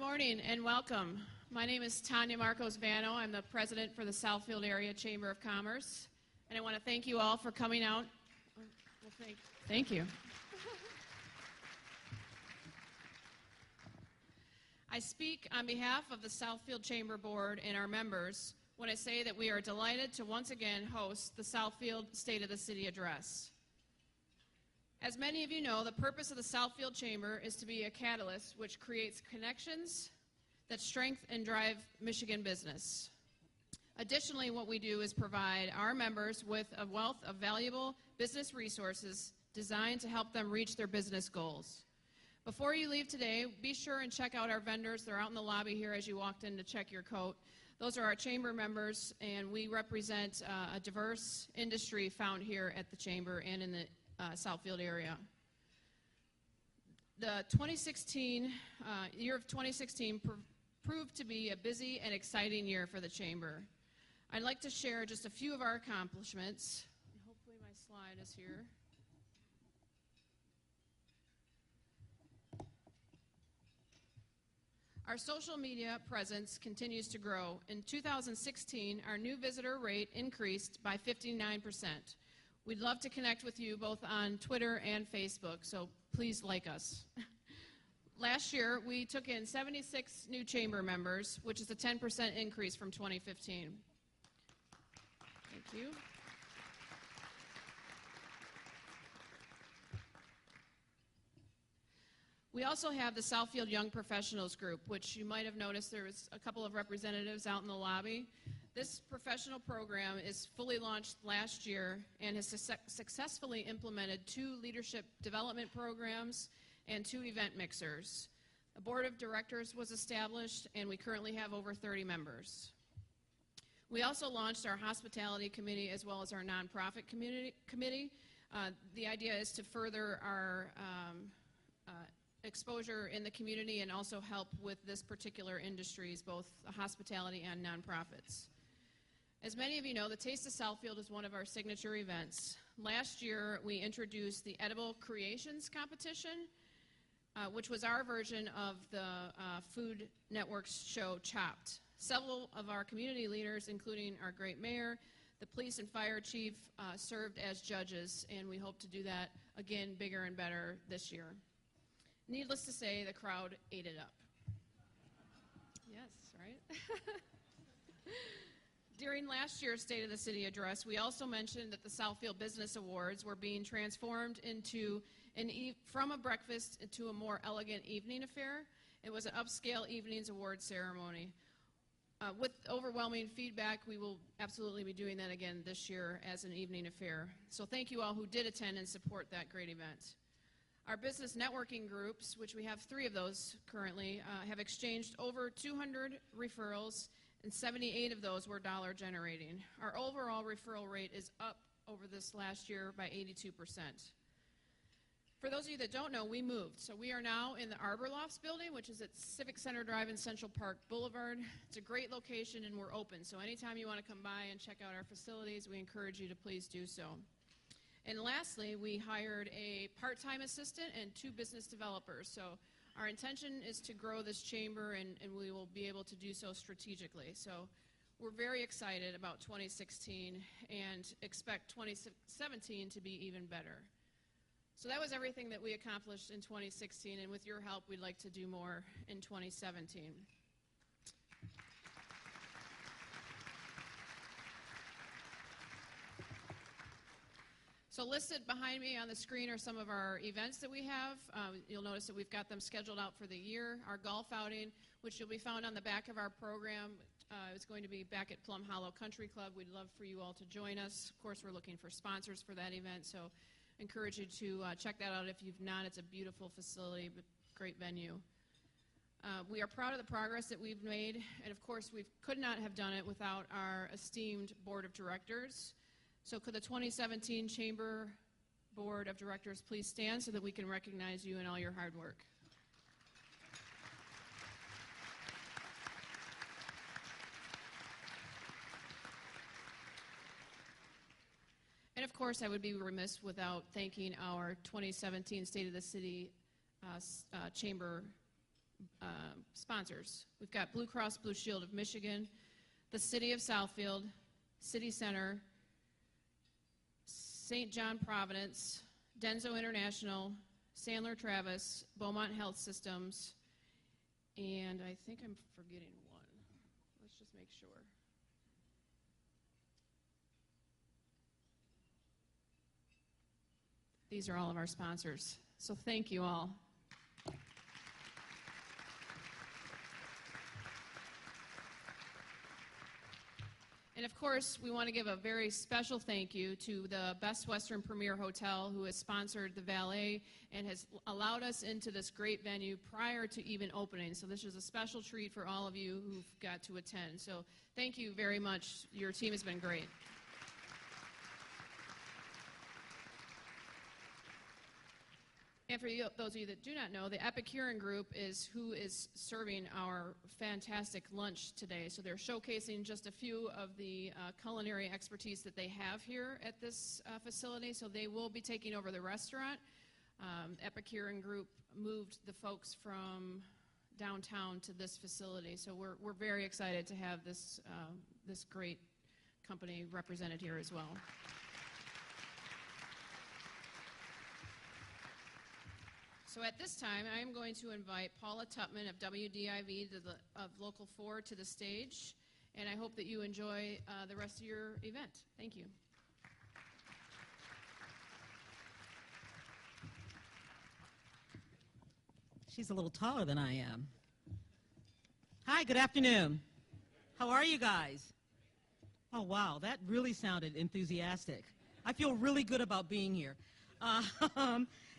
morning and welcome. My name is Tanya Marcos-Vano. I'm the president for the Southfield Area Chamber of Commerce, and I want to thank you all for coming out. Well, thank you. I speak on behalf of the Southfield Chamber Board and our members when I say that we are delighted to once again host the Southfield State of the City Address. As many of you know, the purpose of the Southfield Chamber is to be a catalyst which creates connections that strengthen and drive Michigan business. Additionally, what we do is provide our members with a wealth of valuable business resources designed to help them reach their business goals. Before you leave today, be sure and check out our vendors. They're out in the lobby here as you walked in to check your coat. Those are our chamber members, and we represent a diverse industry found here at the chamber and in the Southfield area. The year of 2016 proved to be a busy and exciting year for the chamber. I'd like to share just a few of our accomplishments. Hopefully my slide is here. Our social media presence continues to grow. In 2016, our new visitor rate increased by 59%. We'd love to connect with you both on Twitter and Facebook, so please like us. Last year, we took in 76 new chamber members, which is a 10% increase from 2015. Thank you. We also have the Southfield Young Professionals Group, which you might have noticed there was a couple of representatives out in the lobby. This professional program is fully launched last year and has successfully implemented 2 leadership development programs and 2 event mixers. A board of directors was established, and we currently have over 30 members. We also launched our hospitality committee as well as our nonprofit committee. The idea is to further our exposure in the community and also help with this particular industries, both hospitality and nonprofits. As many of you know, the Taste of Southfield is one of our signature events. Last year, we introduced the Edible Creations Competition, which was our version of the Food Network's show, Chopped. Several of our community leaders, including our great mayor, the police and fire chief, served as judges, and we hope to do that again bigger and better this year. Needless to say, the crowd ate it up. Yes, right? During last year's State of the City address, we also mentioned that the Southfield Business Awards were being transformed into from a breakfast into a more elegant evening affair. It was an upscale evenings award ceremony. With overwhelming feedback, we will absolutely be doing that again this year as an evening affair. So thank you all who did attend and support that great event. Our business networking groups, which we have 3 of those currently, have exchanged over 200 referrals, and 78 of those were dollar generating. Our overall referral rate is up over this last year by 82%. For those of you that don't know, we moved. So we are now in the Arbor Lofts building, which is at Civic Center Drive in Central Park Boulevard. It's a great location, and we're open. So anytime you want to come by and check out our facilities, we encourage you to please do so. And lastly, we hired a part-time assistant and 2 business developers. So our intention is to grow this chamber, and we will be able to do so strategically. So we're very excited about 2016 and expect 2017 to be even better. So that was everything that we accomplished in 2016, and with your help, we'd like to do more in 2017. So listed behind me on the screen are some of our events that we have. You'll notice that we've got them scheduled out for the year. Our golf outing, which will be found on the back of our program, is going to be back at Plum Hollow Country Club. We'd love for you all to join us. Of course, we're looking for sponsors for that event, so encourage you to check that out if you've not. It's a beautiful facility, but great venue. We are proud of the progress that we've made, and of course, we could not have done it without our esteemed board of directors. So could the 2017 Chamber Board of Directors please stand so that we can recognize you and all your hard work. And of course, I would be remiss without thanking our 2017 State of the City Chamber sponsors. We've got Blue Cross Blue Shield of Michigan, the City of Southfield, City Center, St. John Providence, Denso International, Sandler Travis, Beaumont Health Systems, and I think I'm forgetting one. Let's just make sure. These are all of our sponsors, so thank you all. And of course, we want to give a very special thank you to the Best Western Premier Hotel, who has sponsored the valet and has allowed us into this great venue prior to even opening. So this is a special treat for all of you who've got to attend. So thank you very much. Your team has been great. And for you, those of you that do not know, the Epicurean Group is who is serving our fantastic lunch today. So they're showcasing just a few of the culinary expertise that they have here at this facility. So they will be taking over the restaurant. Epicurean Group moved the folks from downtown to this facility. So we're very excited to have this, this great company represented here as well. So at this time, I am going to invite Paula Tutman of WDIV of Local 4 to the stage, and I hope that you enjoy the rest of your event. Thank you. She's a little taller than I am. Hi, good afternoon. How are you guys? Oh, wow, that really sounded enthusiastic. I feel really good about being here.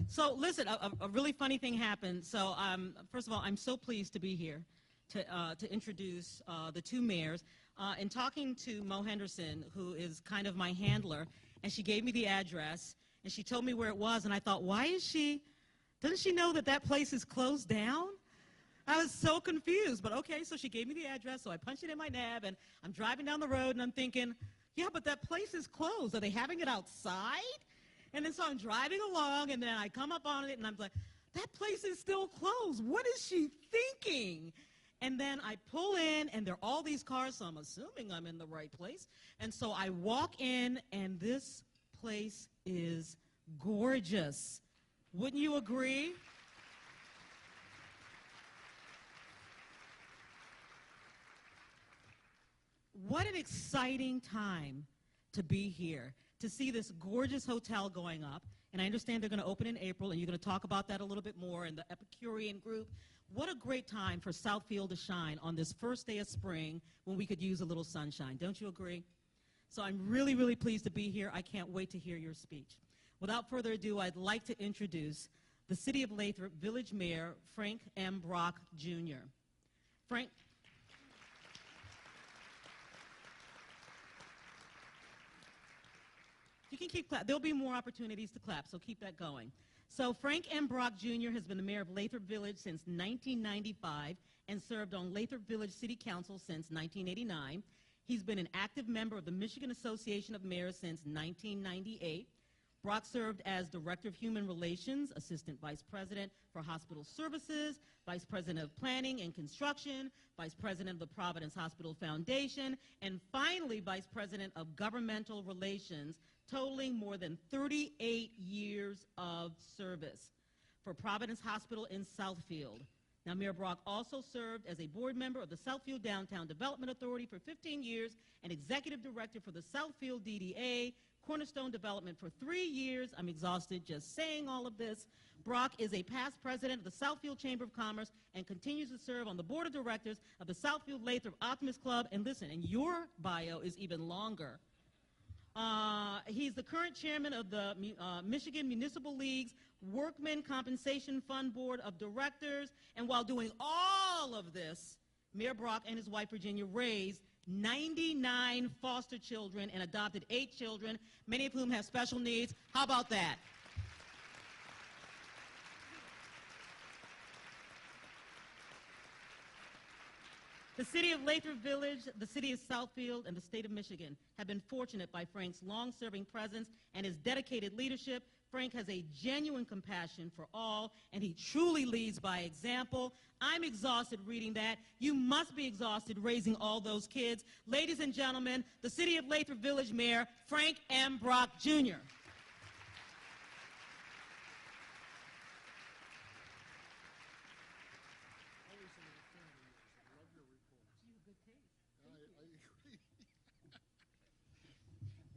So listen, a really funny thing happened. So first of all, I'm so pleased to be here to introduce the two mayors. In talking to Mo Henderson, who is kind of my handler, and she gave me the address, and she told me where it was, and I thought, doesn't she know that that place is closed down? I was so confused, but okay, so she gave me the address, so I punched it in my nav, and I'm driving down the road, and I'm thinking, yeah, but that place is closed. Are they having it outside? And then so I'm driving along, and then I come up on it, and I'm like, that place is still closed. What is she thinking? And then I pull in, and there are all these cars, so I'm assuming I'm in the right place. And so I walk in, and this place is gorgeous. Wouldn't you agree? What an exciting time to be here, to see this gorgeous hotel going up. And I understand they're going to open in April, and you're going to talk about that a little bit more in the Epicurean Group. What a great time for Southfield to shine on this first day of spring when we could use a little sunshine. Don't you agree? So I'm really, really pleased to be here. I can't wait to hear your speech. Without further ado, I'd like to introduce the City of Lathrup Village Mayor, Frank M. Brock, Jr. Frank. You can keep clap. There'll be more opportunities to clap, so keep that going. So Frank M. Brock, Jr. has been the mayor of Lathrup Village since 1995 and served on Lathrup Village City Council since 1989. He's been an active member of the Michigan Association of Mayors since 1998. Brock served as Director of Human Relations, Assistant Vice President for Hospital Services, Vice President of Planning and Construction, Vice President of the Providence Hospital Foundation, and finally Vice President of Governmental Relations, totaling more than 38 years of service for Providence Hospital in Southfield. Now, Mayor Brock also served as a board member of the Southfield Downtown Development Authority for 15 years and Executive Director for the Southfield DDA, Cornerstone Development for 3 years. I'm exhausted just saying all of this. Brock is a past president of the Southfield Chamber of Commerce and continues to serve on the board of directors of the Southfield Lathrup Optimist Club. And listen, and your bio is even longer. He's the current chairman of the Michigan Municipal League's Workmen Compensation Fund Board of Directors. And while doing all of this, Mayor Brock and his wife Virginia raised 99 foster children and adopted 8 children, many of whom have special needs. How about that? The city of Lathrup Village, the city of Southfield, and the state of Michigan have been fortunate by Frank's long-serving presence and his dedicated leadership. Frank has a genuine compassion for all, and he truly leads by example. I'm exhausted reading that. You must be exhausted raising all those kids. Ladies and gentlemen, the city of Lathrup Village Mayor, Frank M. Brock, Jr.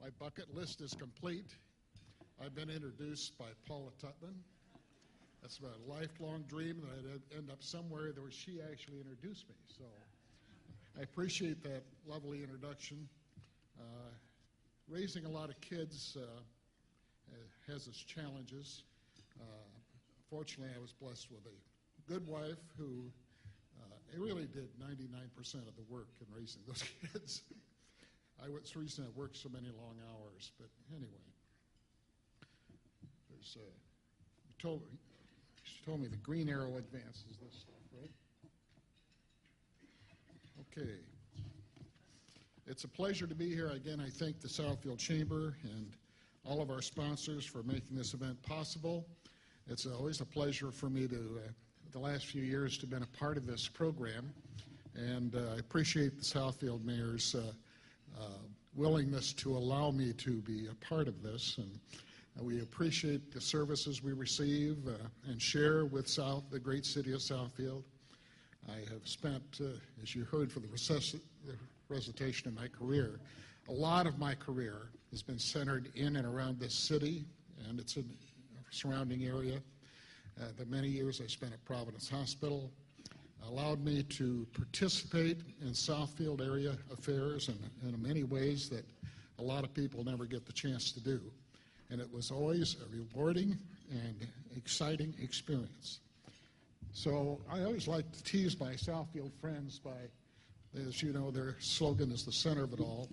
My bucket list is complete. I've been introduced by Paula Tutman. That's a lifelong dream that I'd end up somewhere where she actually introduced me. So I appreciate that lovely introduction. Raising a lot of kids has its challenges. Fortunately, I was blessed with a good wife who really did 99% of the work in raising those kids. It's the reason I worked so many long hours, but anyway. There's, she told me the green arrow advances this stuff, right? Okay. It's a pleasure to be here. Again, I thank the Southfield Chamber and all of our sponsors for making this event possible. It's always a pleasure for me to, the last few years, to have been a part of this program, and I appreciate the Southfield Mayor's willingness to allow me to be a part of this, and we appreciate the services we receive and share with the great city of Southfield. I have spent, as you heard from the recitation of my career, a lot of my career has been centered in and around this city and its surrounding area. The many years I spent at Providence Hospital allowed me to participate in Southfield area affairs in many ways that a lot of people never get the chance to do. And it was always a rewarding and exciting experience. So I always like to tease my Southfield friends by, as you know, their slogan is the center of it all.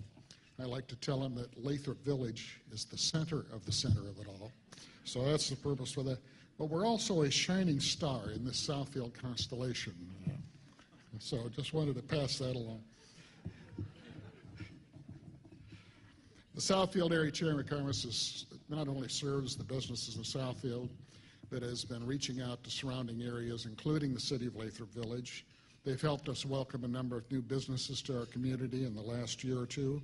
I like to tell them that Lathrup Village is the center of it all. So that's the purpose for that. But we're also a shining star in this Southfield constellation. So just wanted to pass that along. The Southfield Area Chamber of Commerce not only serves the businesses of Southfield, but has been reaching out to surrounding areas, including the city of Lathrup Village. They've helped us welcome a number of new businesses to our community in the last year or two,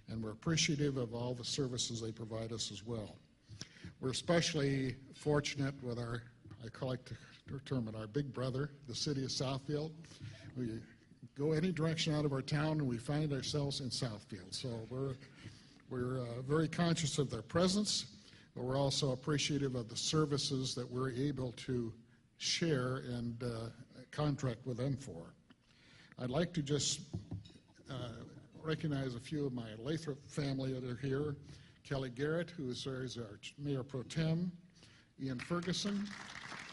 and we're appreciative of all the services they provide us as well. We're especially fortunate with our, I like to term it, our big brother, the city of Southfield. We go any direction out of our town and we find ourselves in Southfield. So we're very conscious of their presence, but we're also appreciative of the services that we're able to share and contract with them for. I'd like to just recognize a few of my Lathrup family that are here. Kelly Garrett, who is our Mayor Pro Tem, Ian Ferguson,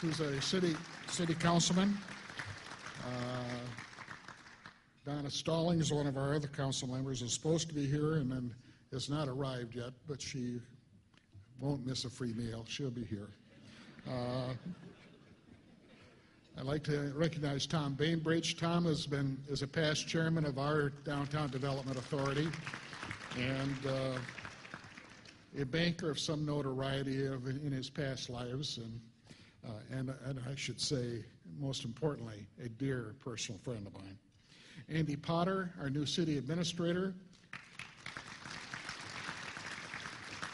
who's a city councilman. Donna Stallings, one of our other council members, is supposed to be here and then has not arrived yet, but she won't miss a free meal. She'll be here. I'd like to recognize Tom Bainbridge. Tom is a past chairman of our Downtown Development Authority and a banker of some notoriety in his past lives, and I should say, most importantly, a dear personal friend of mine. Andy Potter, our new city administrator.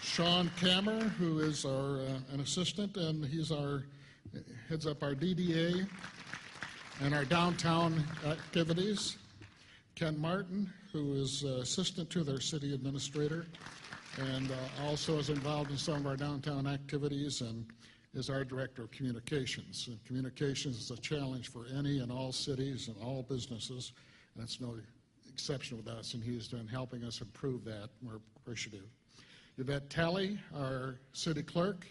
Sean Kammer, who is an assistant, and heads up our DDA and our downtown activities. Ken Martin, who is assistant to their city administrator, and also is involved in some of our downtown activities and is our director of communications. And communications is a challenge for any and all cities and all businesses, and it's no exception with us, and he's been helping us improve that. We're appreciative. Yvette Talley, our city clerk.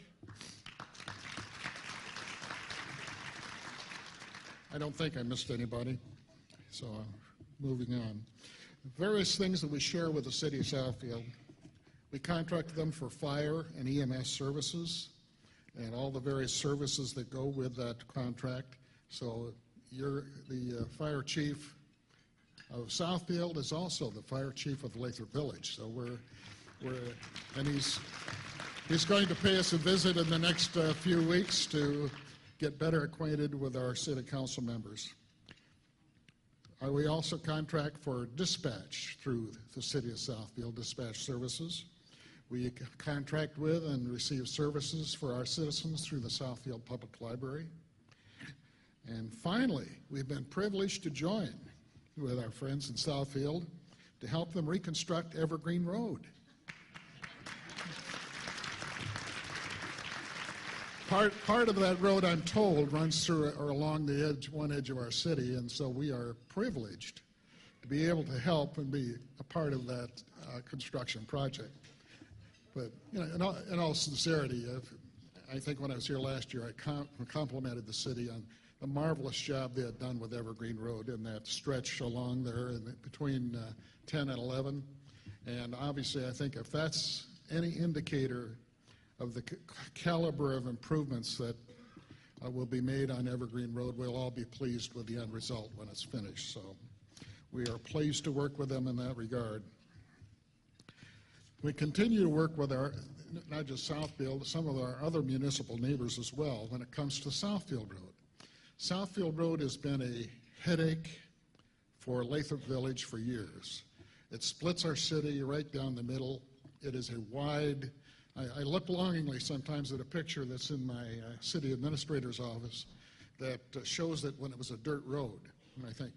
I don't think I missed anybody, so moving on. Various things that we share with the city of Southfield. We contract them for fire and EMS services and all the various services that go with that contract. So the fire chief of Southfield is also the fire chief of Lathrup Village. So and he's going to pay us a visit in the next few weeks to get better acquainted with our city council members. We also contract for dispatch through the city of Southfield, dispatch services. We contract with and receive services for our citizens through the Southfield Public Library. And finally, we've been privileged to join with our friends in Southfield to help them reconstruct Evergreen Road. Part of that road, I'm told, runs through or along the edge, one edge of our city, and so we are privileged to be able to help and be a part of that construction project. But you know, in all sincerity, I think when I was here last year, I complimented the city on the marvelous job they had done with Evergreen Road in that stretch along there between 10 and 11. And obviously, I think if that's any indicator of the caliber of improvements that will be made on Evergreen Road, we'll all be pleased with the end result when it's finished. So we are pleased to work with them in that regard. We continue to work with not just Southfield, some of our other municipal neighbors as well when it comes to Southfield Road. Southfield Road has been a headache for Lathrup Village for years. It splits our city right down the middle. It is a wide, I look longingly sometimes at a picture that's in my city administrator's office that shows that when it was a dirt road. And I think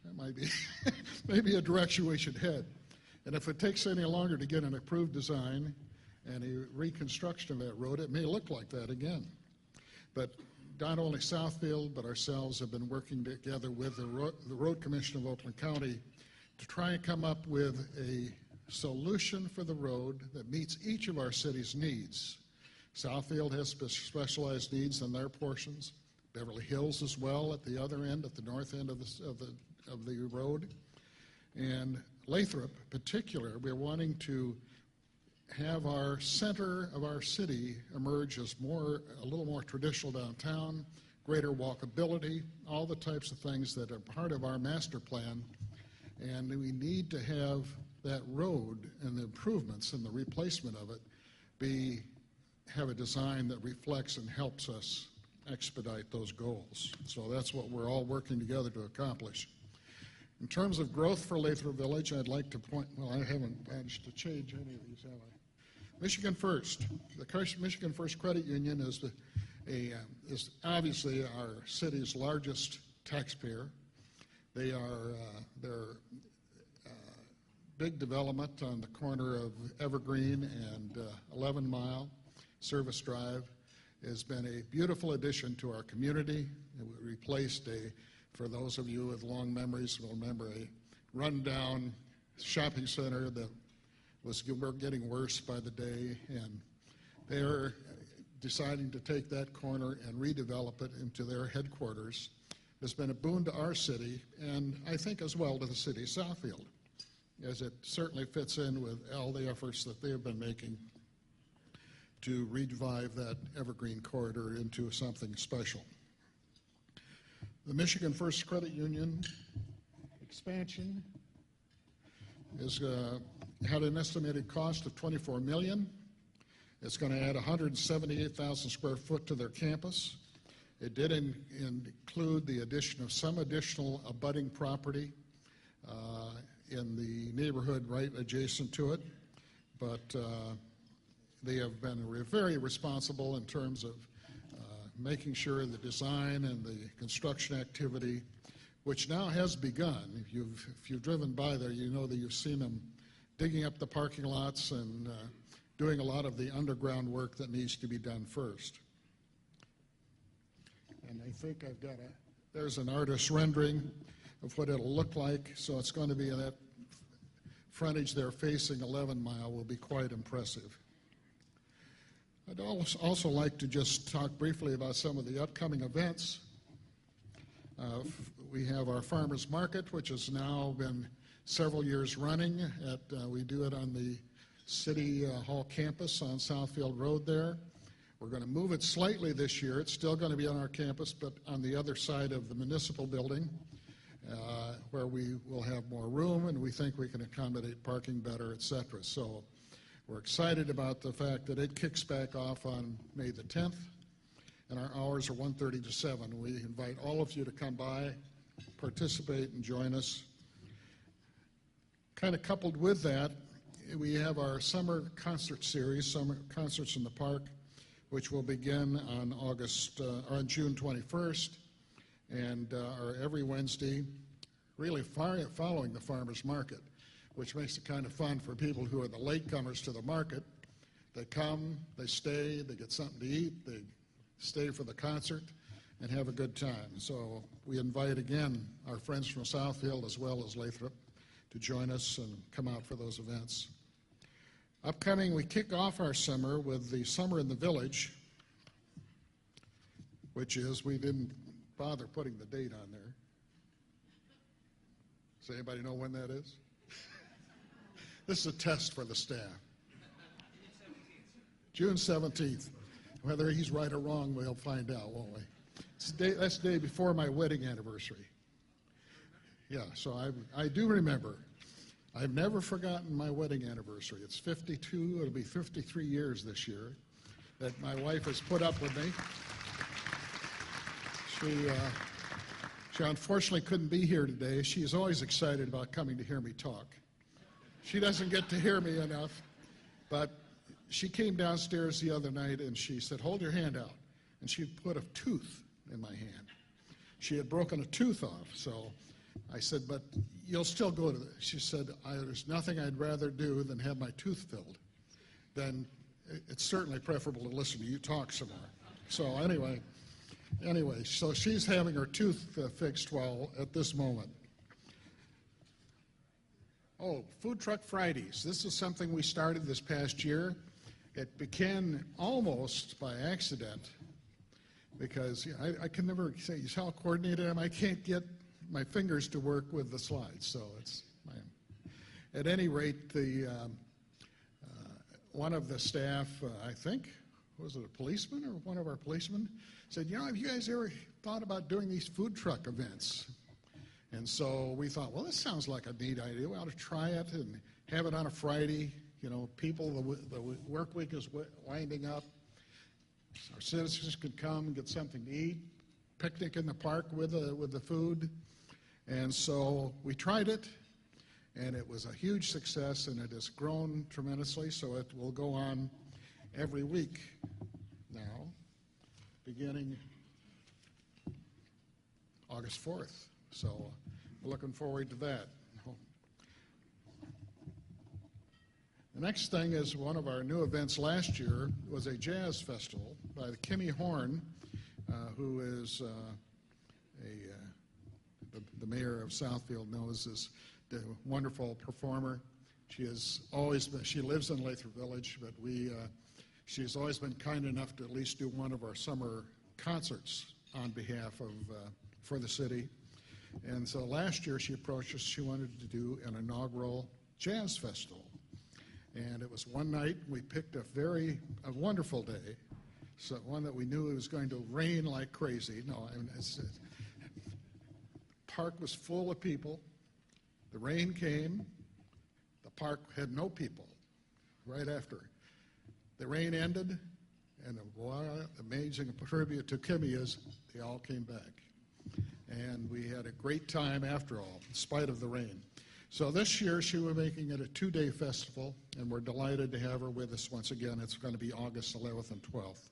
that might be maybe a direction we should head. And if it takes any longer to get an approved design and a reconstruction of that road, it may look like that again. But not only Southfield, but ourselves have been working together with the Road Commission of Oakland County to try and come up with a solution for the road that meets each of our city's needs. Southfield has specialized needs in their portions. Beverly Hills as well at the other end, at the north end of the road. And Lathrup in particular, we're wanting to have our center of our city emerge as a little more traditional downtown, greater walkability, all the types of things that are part of our master plan. And we need to have that road and the improvements and the replacement of it have a design that reflects and helps us expedite those goals. So that's what we're all working together to accomplish. In terms of growth for Lathrup Village, I'd like to point, well, I haven't managed to change any of these, have I? Michigan First. The Michigan First Credit Union is obviously our city's largest taxpayer. They're big development on the corner of Evergreen and 11 Mile Service Drive has been a beautiful addition to our community. It replaced for those of you with long memories will remember a rundown shopping center that was getting worse by the day, and they're deciding to take that corner and redevelop it into their headquarters. It's been a boon to our city, and I think as well to the city of Southfield, as it certainly fits in with all the efforts that they have been making to revive that Evergreen corridor into something special. The Michigan First Credit Union expansion has had an estimated cost of $24 million. It's going to add 178,000 square foot to their campus. It did include the addition of some additional abutting property in the neighborhood right adjacent to it, but they have been very responsible in terms of making sure the design and the construction activity, which now has begun. If you've driven by there, you know that you've seen them digging up the parking lots and doing a lot of the underground work that needs to be done first. And I think there's an artist's rendering of what it'll look like. So it's going to be that frontage there facing 11 Mile will be quite impressive. I'd also like to just talk briefly about some of the upcoming events. We have our farmers market, which has now been several years running. We do it on the City Hall campus on Southfield Road there. We're going to move it slightly this year. It's still going to be on our campus, but on the other side of the municipal building. where we will have more room and we think we can accommodate parking better, et cetera. So we're excited about the fact that it kicks back off on May the 10th, and our hours are 1:30 to 7. We invite all of you to come by, participate, and join us. Kind of coupled with that, we have our summer concert series, Summer Concerts in the Park, which will begin on June 21st, and are every Wednesday, really following the farmers market, which makes it kind of fun for people who are the latecomers to the market. They come, they stay, they get something to eat, they stay for the concert, and have a good time. So we invite, again, our friends from Southfield as well as Lathrup to join us and come out for those events. Upcoming, we kick off our summer with the Summer in the Village, which is, we didn't bother putting the date on there. Does anybody know when that is? This is a test for the staff. June 17th. Whether he's right or wrong, we'll find out, won't we? That's the day before my wedding anniversary. Yeah, so I do remember. I've never forgotten my wedding anniversary. It's 52, it'll be 53 years this year that my wife has put up with me. She unfortunately couldn't be here today. She is always excited about coming to hear me talk. She doesn't get to hear me enough, but she came downstairs the other night and she said, "Hold your hand out." And she put a tooth in my hand. She had broken a tooth off, so I said, "But you'll still go to the..." She said, "There's nothing I'd rather do than have my tooth filled. Then it's certainly preferable to listen to you talk some more." So anyway, so she's having her tooth fixed while at this moment. Oh, Food Truck Fridays. This is something we started this past year. It began almost by accident because I can never say how coordinated I am. I can't get my fingers to work with the slides, so at any rate, one of the staff, I think, was it a policeman or one of our policemen, said, "Have you guys ever thought about doing these food truck events?" And so we thought, well, this sounds like a neat idea. We ought to try it and have it on a Friday. People, the work week is winding up. Our citizens could come and get something to eat, picnic in the park with the food. And so we tried it, and it was a huge success, and it has grown tremendously, so it will go on every week now, beginning August 4th. So we're looking forward to that. The next thing is one of our new events last year was a jazz festival by the Kimmy Horn, who is the mayor of Southfield knows as the wonderful performer. She lives in Lathrup Village, but she's always been kind enough to at least do one of our summer concerts on behalf of for the city. And so last year she approached us. She wanted to do an inaugural jazz festival. And it was one night. We picked a wonderful day, so one that we knew it was going to rain like crazy. No, the park was full of people. The rain came. The park had no people right after. The rain ended, and the amazing tribute to Kimmy is they all came back. And we had a great time after all, in spite of the rain. So this year she was making it a 2-day festival, and we're delighted to have her with us once again. It's going to be August 11th and 12th.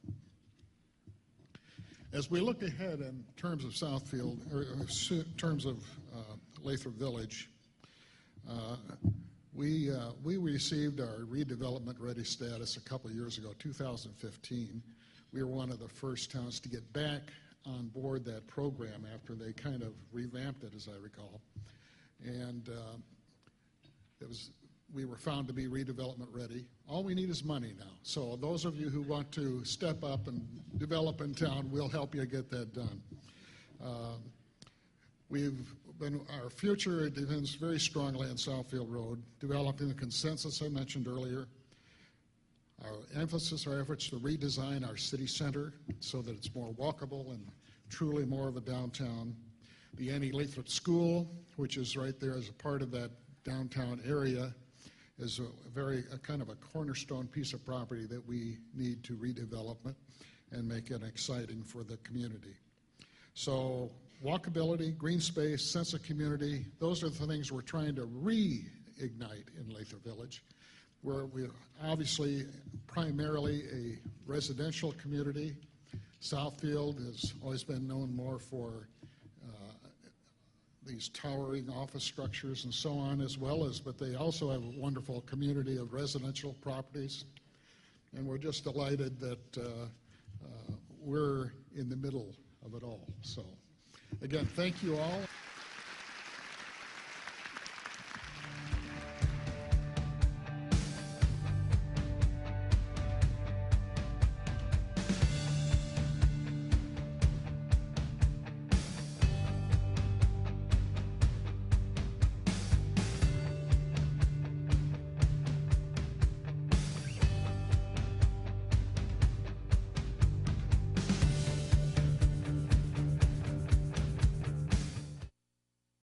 As we look ahead in terms of Southfield, or in terms of Lathrup Village, we received our redevelopment ready status a couple of years ago, 2015. We were one of the first towns to get back on board that program after they kind of revamped it, as I recall. And we were found to be redevelopment ready. All we need is money now. So those of you who want to step up and develop in town, we'll help you get that done. Our future depends very strongly on Southfield Road, developing the consensus I mentioned earlier. Our efforts to redesign our city center so that it's more walkable and truly more of a downtown. The Annie Lathrup School, which is right there as a part of that downtown area, is a kind of a cornerstone piece of property that we need to redevelopment and make it exciting for the community. So walkability, green space, sense of community, those are the things we're trying to reignite in Lathrup Village. We're obviously primarily a residential community. Southfield has always been known more for these towering office structures and so on as well as, but they also have a wonderful community of residential properties. And we're just delighted that we're in the middle of it all. So again, thank you all.